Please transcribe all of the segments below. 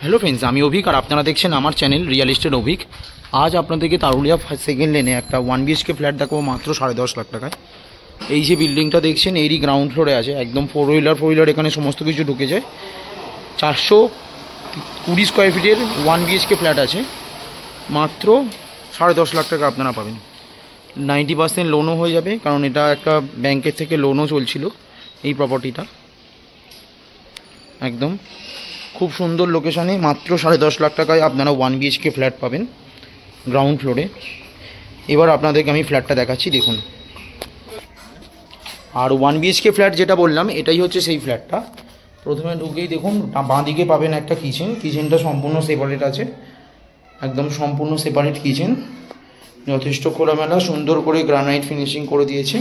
Hello friends, আমি অভিক আর আপনারা দেখছেন আমার চ্যানেল রিয়েল এস্টেট অভিক। আজ আপনাদেরকে তারুলিয়া সেকেন্ড লেনে একটা 1 BHK ফ্ল্যাট দেখাবো মাত্র 10.5 লাখ টাকায়। এই যে বিল্ডিংটা দেখছেন এরই গ্রাউন্ড ফ্লোরে আছে, একদম ফোর হুইলার এখানে সমস্ত কিছু ঢুকে যায়। 420 স্কোয়ার ফিটের 1 BHK ফ্ল্যাট আছে, মাত্র 10.5 লাখ টাকা আপনারা পাবেন। 90% লোনও হয়ে যাবে, কারণ এটা একটা ব্যাংকের থেকে লোনও চলছিল এই প্রপার্টিটা। একদম খুব সুন্দর লোকেশনে মাত্র 10.5 লাখ টাকায় আপনারা 1 BHK ফ্ল্যাট পাবেন গ্রাউন্ড ফ্লোরে। এবার আপনাদেরকে আমি ফ্ল্যাটটা দেখাচ্ছি, দেখুন। আর 1 BHK ফ্ল্যাট যেটা বললাম এটাই হচ্ছে সেই ফ্ল্যাটটা। প্রথমে ঢুকেই দেখুন বাঁ দিকে পাবেন একটা কিচেনটা সম্পূর্ণ সেপারেট আছে, একদম সম্পূর্ণ সেপারেট কিচেন, যথেষ্ট খোলামেলা, সুন্দর করে গ্রানাইট ফিনিশিং করে দিয়েছে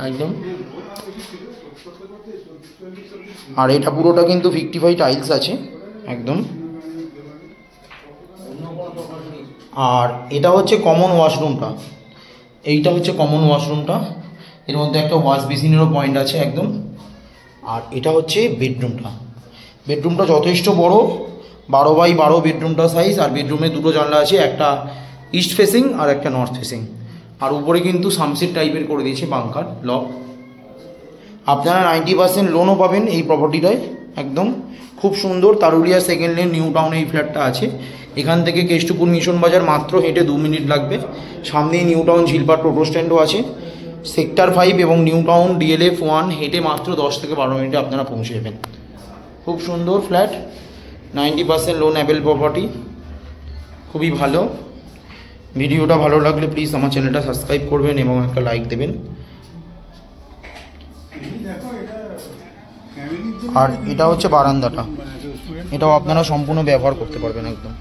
একদম। আর এটা পুরোটা কিন্তু 55 টাইলস আছে একদম। আর এটা হচ্ছে কমন ওয়াশরুমটা, এইটা হচ্ছে কমন ওয়াশরুমটা, এর মধ্যে একটা ওয়াশ বেসিনেরও পয়েন্ট আছে একদম। আর এটা হচ্ছে বেডরুমটা যথেষ্ট বড়, 12x12 বেডরুমটা সাইজ। আর বেডরুমে দুটো জানলা আছে, একটা ইস্ট ফেসিং আর একটা নর্থ ফেসিং। আর উপরে কিন্তু সামসেট টাইপের করে দিয়েছে বাংকার লক। আপনারা 90% লোনও পাবেন এই প্রপার্টিটায় একদম। খুব সুন্দর তারুলিয়া সেকেন্ড লেন নিউ টাউনে এই ফ্ল্যাটটা আছে। এখান থেকে কেষ্টপুর মিশন বাজার মাত্র হেঁটে 2 মিনিট লাগবে। সামনেই নিউ টাউন ঝিলপার টোটো স্ট্যান্ডও আছে। সেক্টর 5 এবং নিউ টাউন DLF 1 হেঁটে মাত্র 10 থেকে 12 মিনিটে আপনারা পৌঁছে যাবেন। খুব সুন্দর ফ্ল্যাট, 90% লোন অ্যাভেল প্রপার্টি, খুবই ভালো। ভিডিওটা ভালো লাগলে প্লিজ আমার চ্যানেলটা সাবস্ক্রাইব করবেন এবং একটা লাইক দেবেন। আর এটা হচ্ছে বারান্দাটা, এটাও আপনারা সম্পূর্ণ ব্যবহার করতে পারবেন একদম।